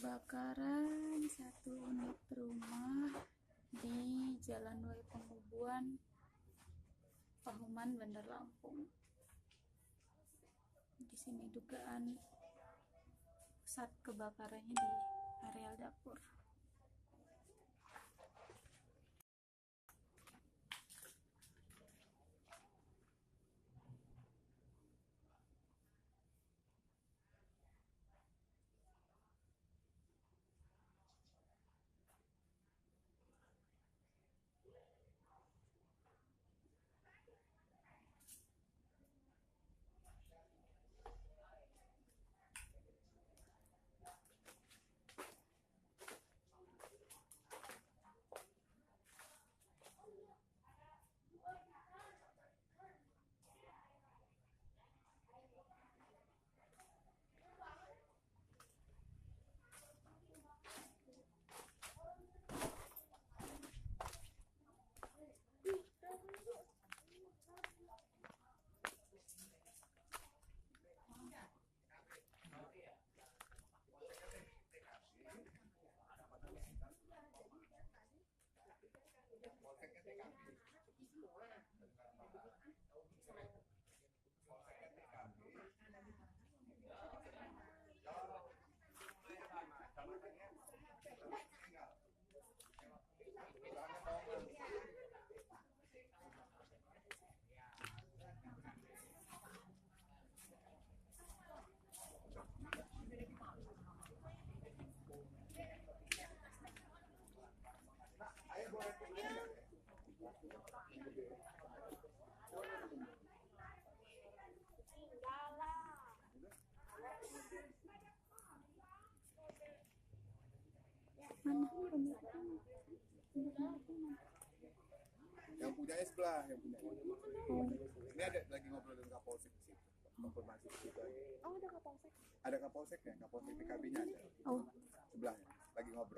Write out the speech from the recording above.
Kebakaran satu unit rumah di Jalan Wai Pengubuan, Pahuman, Bandar Lampung. Di sini dugaan pusat kebakarannya di areal dapur. Yang punya sebelah, yang punya. Ini ada lagi ngobrol dengan Kapolsek di situ. Konfirmasi di situ. Oh, ada Kapolsek? Ada Kapolseknya, Kapolsek TKB-nya ada. Oh, Sebelahnya. Lagi ngobrol.